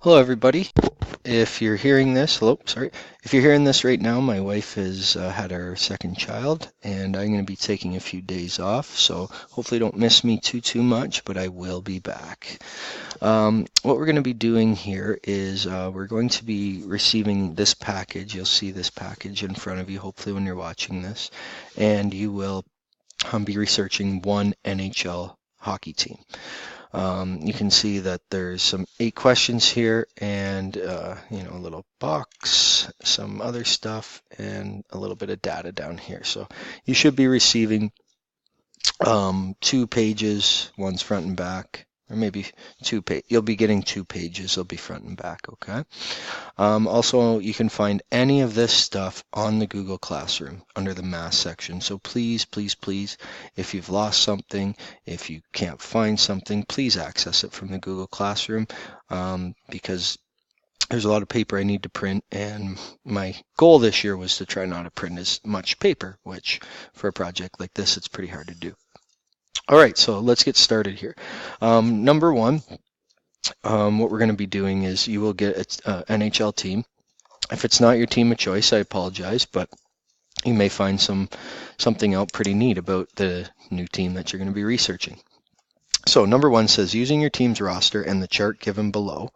Hello everybody. If you're hearing this, If you're hearing this right now, my wife has had our second child and I'm going to be taking a few days off. So hopefully don't miss me too much, but I will be back. What we're going to be doing here is we're going to be receiving this package. You'll see this package in front of you, hopefully when you're watching this, and you will be researching one NHL hockey team. You can see that there's some 8 questions here and a little box, some other stuff, and a little bit of data down here. So you should be receiving 2 pages, one's front and back, or maybe 2 pages. You'll be getting 2 pages, they'll be front and back, okay? Also, you can find any of this stuff on the Google Classroom under the Math section. So please, if you've lost something, if you can't find something, please access it from the Google Classroom because there's a lot of paper I need to print, and my goal this year was to try not to print as much paper, which for a project like this, it's pretty hard to do. All right, so let's get started here. Number one, what we're going to be doing is you will get an NHL team. If it's not your team of choice, I apologize, but you may find something out pretty neat about the new team that you're going to be researching. So number one says, using your team's roster and the chart given below,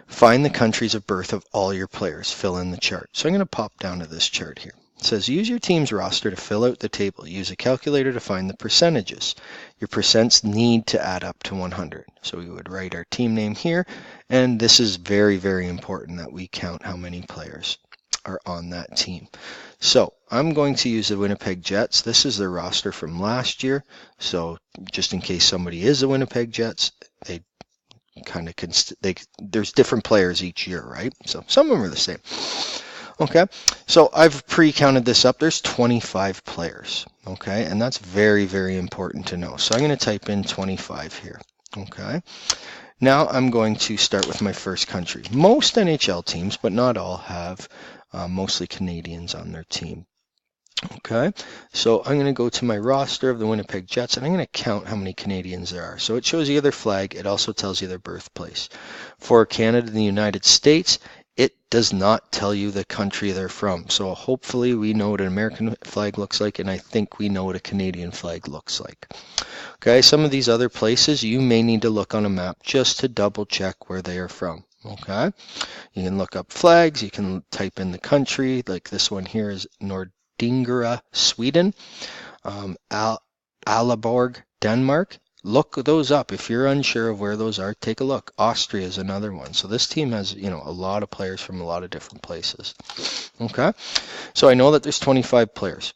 find the countries of birth of all your players. Fill in the chart. So I'm going to pop down to this chart here. It says, use your team's roster to fill out the table. Use a calculator to find the percentages. Your percents need to add up to 100. So we would write our team name here, and this is very important that we count how many players are on that team. So I'm going to use the Winnipeg Jets. This is their roster from last year. So just in case somebody is the Winnipeg Jets, they kind of there's different players each year, right? So some of them are the same. Okay, so I've pre-counted this up. There's 25 players, okay, and that's very important to know. So I'm going to type in 25 here, okay. Now I'm going to start with my first country. Most NHL teams, but not all, have mostly Canadians on their team. Okay, so I'm going to go to my roster of the Winnipeg Jets, and I'm going to count how many Canadians there are. So it shows you their flag. It also tells you their birthplace. For Canada and the United States, it does not tell you the country they're from. So hopefully we know what an American flag looks like, and I think we know what a Canadian flag looks like. Okay, some of these other places you may need to look on a map just to double check where they are from. Okay, you can look up flags, you can type in the country, like this one here is Nordingra, Sweden, Aalborg, Denmark. Look those up. If you're unsure of where those are, take a look. Austria is another one. So this team has, a lot of players from a lot of different places. Okay, so I know that there's 25 players.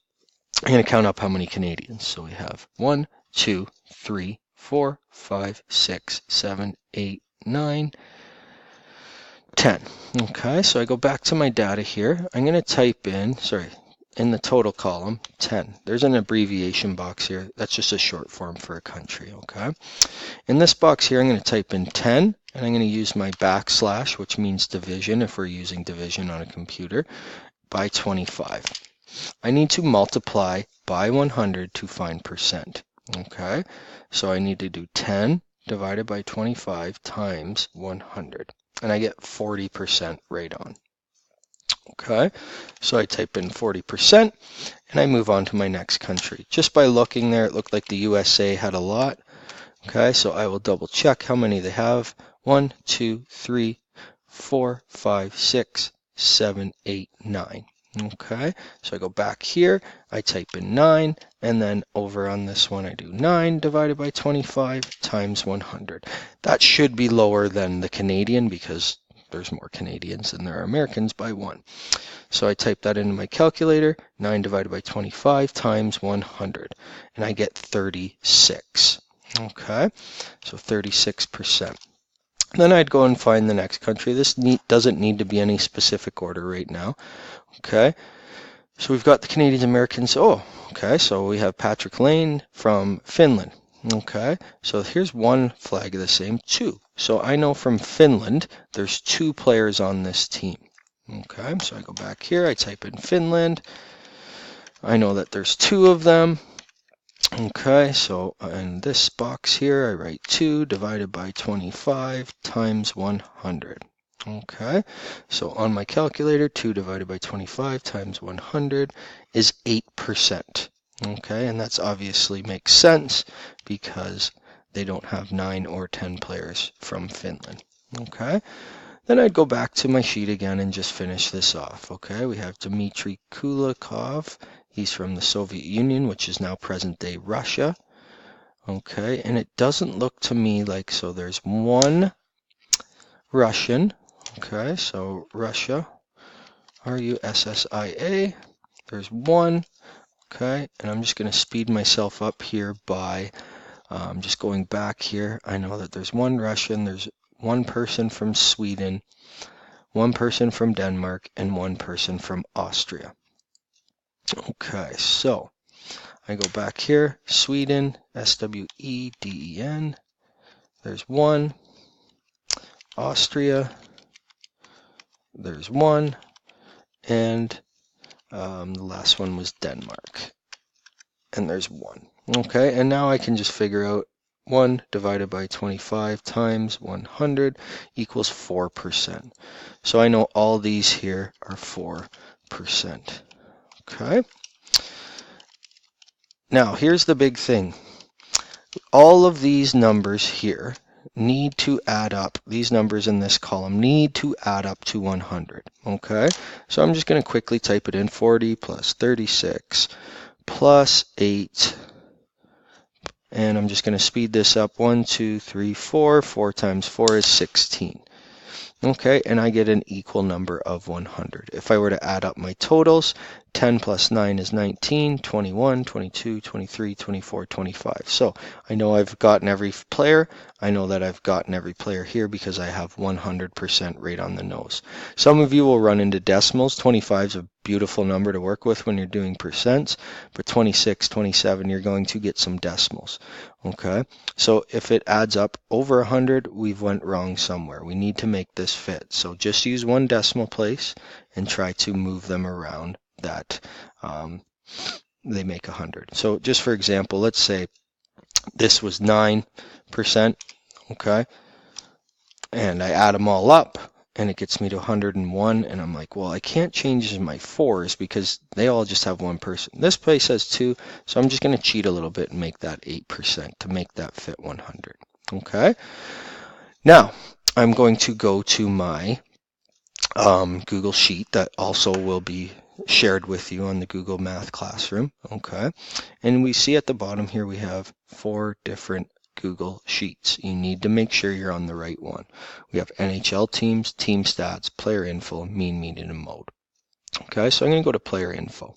I'm going to count up how many Canadians. So we have 1, 2, 3, 4, 5, 6, 7, 8, 9, 10. Okay, so I go back to my data here. I'm going to type in, in the total column, 10. There's an abbreviation box here. That's just a short form for a country, okay? In this box here, I'm going to type in 10, and I'm going to use my backslash, which means division if we're using division on a computer, by 25. I need to multiply by 100 to find percent, okay? So I need to do 10 divided by 25 times 100, and I get 40% right on. Okay, so I type in 40% and I move on to my next country. Just by looking there, it looked like the USA had a lot. Okay, so I will double check how many they have. 1, 2, 3, 4, 5, 6, 7, 8, 9. Okay, so I go back here, I type in 9, and then over on this one I do 9 divided by 25 times 100. That should be lower than the Canadian because there's more Canadians than there are Americans by 1. So I type that into my calculator, 9 divided by 25 times 100, and I get 36. Okay, so 36%. Then I'd go and find the next country. This doesn't need to be any specific order right now. Okay, so we've got the Canadians, Americans. Oh, okay, so we have Patrick Lane from Finland. Okay, so here's one flag of the same, 2. So I know from Finland, there's 2 players on this team. Okay, so I go back here, I type in Finland. I know that there's 2 of them. Okay, so in this box here, I write 2 divided by 25 times 100. Okay, so on my calculator, 2 divided by 25 times 100 is 8%. Okay, and that's obviously makes sense because they don't have 9 or 10 players from Finland. Okay, then I'd go back to my sheet again and just finish this off. Okay, we have Dmitry Kulikov. He's from the Soviet Union, which is now present-day Russia. Okay, and it doesn't look to me like, so there's one Russian. Okay, so Russia, Russia, there's one. Okay, and I'm just going to speed myself up here by just going back here. I know that there's one Russian, there's one person from Sweden, one person from Denmark, and one person from Austria. Okay, so I go back here, Sweden, Sweden, there's one, Austria, there's one, and the last one was Denmark, and there's one. Okay, and now I can just figure out 1 divided by 25 times 100 equals 4%. So I know all these here are 4%. Okay. Now, here's the big thing. All of these numbers here need to add up. These numbers in this column need to add up to 100. Okay, so I'm just going to quickly type it in. 40 plus 36 plus 8. And I'm just going to speed this up. 1, 2, 3, 4. 4 times 4 is 16. Okay, and I get an equal number of 100. If I were to add up my totals, 10 plus 9 is 19, 21, 22, 23, 24, 25. So I know I've gotten every player. I know that I've gotten every player here because I have 100% right on the nose. Some of you will run into decimals. 25 is a beautiful number to work with when you're doing percents, but 26, 27, you're going to get some decimals. Okay, so if it adds up over 100, we've went wrong somewhere. We need to make this fit. So just use one decimal place and try to move them around that they make 100. So just for example, let's say this was 9%, okay, and I add them all up and it gets me to 101, and I'm like, well, I can't change my 4s because they all just have one person. This place has 2, so I'm just going to cheat a little bit and make that 8% to make that fit 100. Okay, now I'm going to go to my Google Sheet that also will be shared with you on the Google Math Classroom. Okay, and we see at the bottom here we have 4 different Google Sheets. You need to make sure you're on the right one. We have NHL teams, team stats, player info, mean, median, and mode. Okay, so I'm going to go to player info.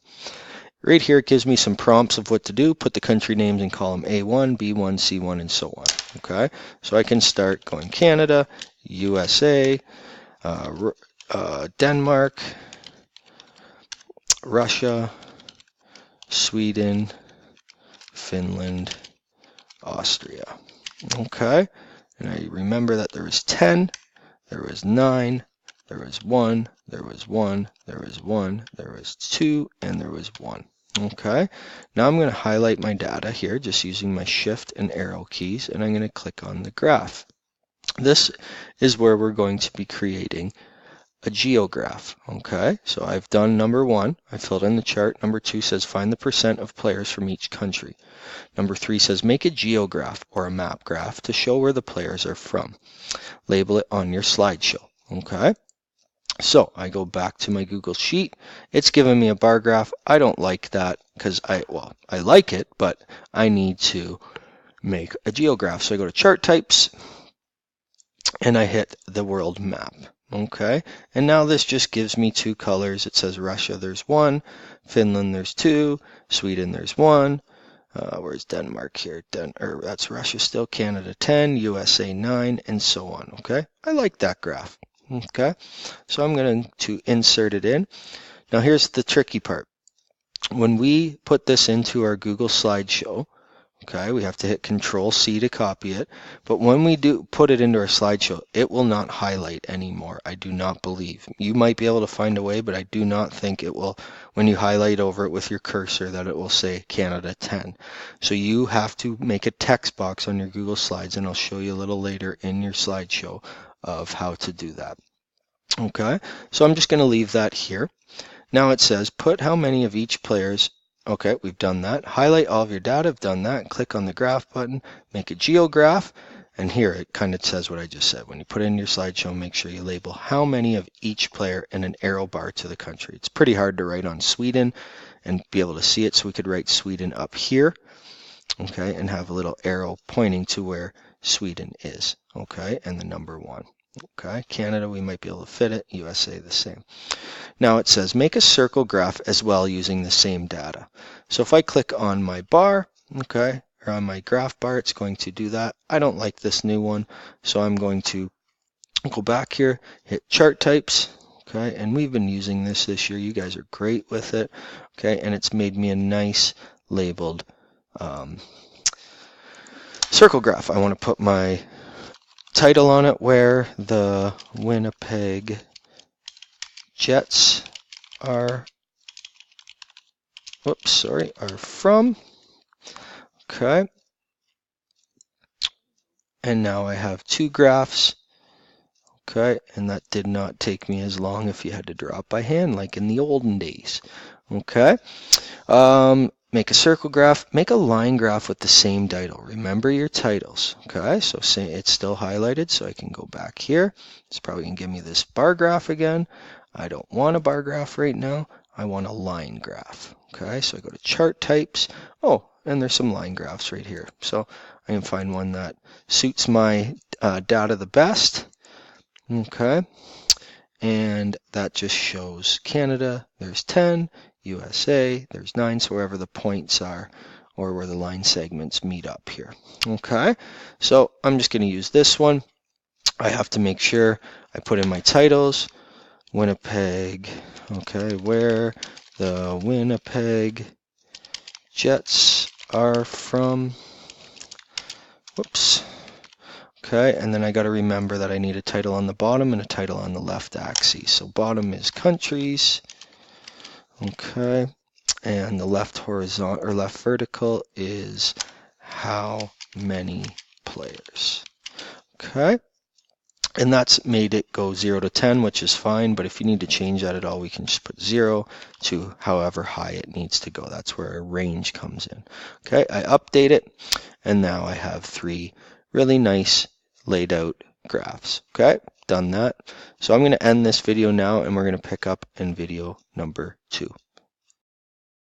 Right here it gives me some prompts of what to do. Put the country names in column A1, B1, C1, and so on. Okay, so I can start going Canada, USA, Denmark, Russia, Sweden, Finland, Austria. Okay, and I remember that there was 10, there was 9, there was 1, there was 1, there was 1, there was 2, and there was 1. Okay, now I'm going to highlight my data here just using my shift and arrow keys, and I'm going to click on the graph. This is where we're going to be creating a geograph. Okay, so I've done number 1. I filled in the chart. Number 2 says find the percent of players from each country. Number 3 says make a geograph or a map graph to show where the players are from. Label it on your slideshow. Okay, so I go back to my Google Sheet. It's giving me a bar graph. I don't like that because I like it, but I need to make a geograph. So I go to chart types and I hit the world map. Okay, and now this just gives me 2 colors. It says Russia, there's 1, Finland, there's 2, Sweden, there's 1. Where's Denmark here? That's Russia still, Canada 10, USA 9, and so on. Okay, I like that graph. Okay, so I'm going to insert it in. Now here's the tricky part. When we put this into our Google slideshow, Okay, we have to hit Control C to copy it. But when we do put it into our slideshow, it will not highlight anymore. I do not believe. You might be able to find a way, but I do not think it will, when you highlight over it with your cursor, that it will say Canada 10. So you have to make a text box on your Google Slides, and I'll show you a little later in your slideshow of how to do that. Okay, so I'm just going to leave that here. Now it says put how many of each player's. Okay, we've done that. Highlight all of your data. I've done that. Click on the graph button, make a geograph, and here it kind of says what I just said. When you put it in your slideshow, make sure you label how many of each player and an arrow bar to the country. It's pretty hard to write on Sweden and be able to see it, so we could write Sweden up here, okay, and have a little arrow pointing to where Sweden is, okay, and the number 1. Okay, Canada, we might be able to fit it. USA, the same. Now it says make a circle graph as well using the same data. So if I click on my bar, okay, or on my graph bar, it's going to do that. I don't like this new one, so I'm going to go back here, hit chart types, okay, and we've been using this year. You guys are great with it, okay, and it's made me a nice labeled circle graph. I want to put my title on it, where the Winnipeg Jets are from. Okay. And now I have 2 graphs. Okay, and that did not take me as long if you had to draw it by hand like in the olden days. Okay. Make a circle graph, make a line graph with the same title. Remember your titles, okay? So say it's still highlighted, so I can go back here. It's probably gonna give me this bar graph again. I don't want a bar graph right now. I want a line graph, okay? So I go to chart types. Oh, and there's some line graphs right here. So I can find one that suits my data the best, okay? And that just shows Canada, there's 10, USA, there's 9, so wherever the points are or where the line segments meet up here. Okay, so I'm just going to use this one. I have to make sure I put in my titles, Winnipeg, okay, where the Winnipeg Jets are from. Whoops. Okay, and then I got to remember that I need a title on the bottom and a title on the left axis. So bottom is countries, okay, and the left horizontal or left vertical is how many players. Okay, and that's made it go 0 to 10, which is fine, but if you need to change that at all, we can just put 0 to however high it needs to go. That's where a range comes in. Okay, I update it, and now I have 3 really nice laid out graphs. Okay, done that. So I'm going to end this video now, and we're going to pick up in video number 2.